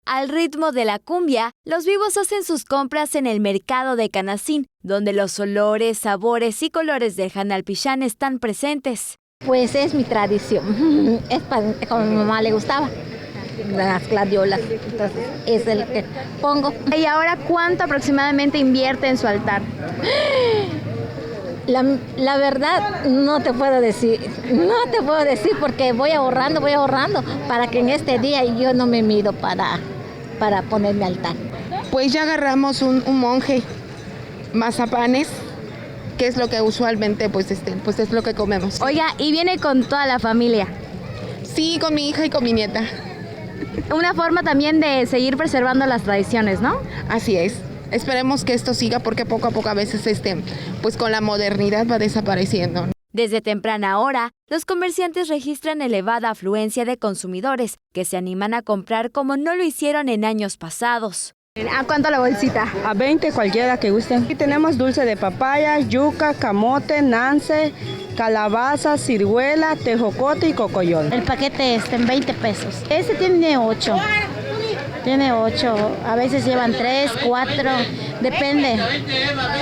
Al ritmo de la cumbia, los vivos hacen sus compras en el mercado de Canacín, donde los olores, sabores y colores del Janalpillán están presentes. Pues es mi tradición, es como a mi mamá le gustaba, las gladiolas, entonces es el que pongo. ¿Y ahora cuánto aproximadamente invierte en su altar? La verdad no te puedo decir porque voy ahorrando para que en este día yo no me mido para ponerme altar. Pues ya agarramos un monje, mazapanes, que es lo que usualmente pues es lo que comemos. Oiga, ¿y viene con toda la familia? Sí, con mi hija y con mi nieta. Una forma también de seguir preservando las tradiciones, ¿no? Así es. Esperemos que esto siga porque poco a poco a veces pues con la modernidad va desapareciendo. Desde temprana hora, los comerciantes registran elevada afluencia de consumidores que se animan a comprar como no lo hicieron en años pasados. ¿A cuánto la bolsita? A 20 cualquiera que gusten. Aquí tenemos dulce de papaya, yuca, camote, nance, calabaza, ciruela, tejocote y cocoyol. El paquete está en 20 pesos. Este tiene 8. Tiene 8, a veces llevan 3, 4, depende.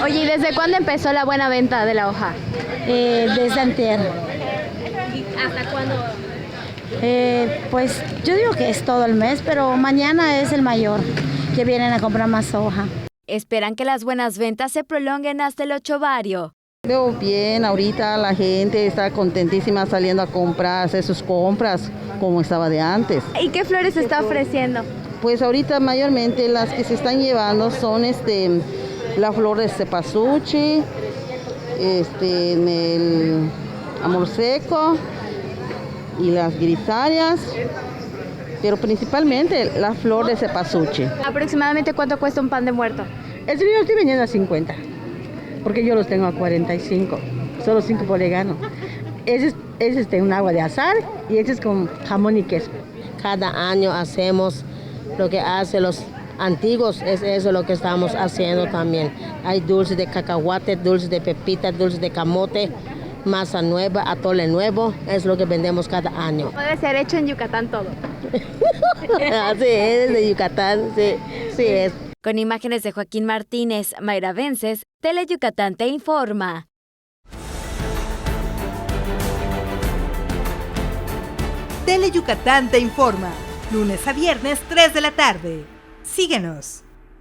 Oye, ¿y desde cuándo empezó la buena venta de la hoja? Desde antier. ¿Y hasta cuándo? Pues yo digo que es todo el mes, pero mañana es el mayor, que vienen a comprar más hoja. Esperan que las buenas ventas se prolonguen hasta el ochovario. Veo bien, ahorita la gente está contentísima saliendo a comprar, hacer sus compras como estaba de antes. ¿Y qué flores se está ofreciendo? Pues ahorita mayormente las que se están llevando son la flor de cempasúchil, el amor seco y las grisarias, pero principalmente la flor de cempasúchil. ¿Aproximadamente cuánto cuesta un pan de muerto? El yo estoy vendiendo a 50, porque yo los tengo a 45, solo 5 por vegano. Ese es un agua de azar y ese es con jamón y queso. Cada año hacemos lo que hacen los antiguos, es eso lo que estamos haciendo también. Hay dulces de cacahuate, dulces de pepita, dulces de camote, masa nueva, atole nuevo, es lo que vendemos cada año. Puede ser hecho en Yucatán todo. Así es, de Yucatán, sí es. Con imágenes de Joaquín Martínez, Mayra Vences, Tele Yucatán te informa. Tele Yucatán te informa, lunes a viernes 3 de la tarde. Síguenos.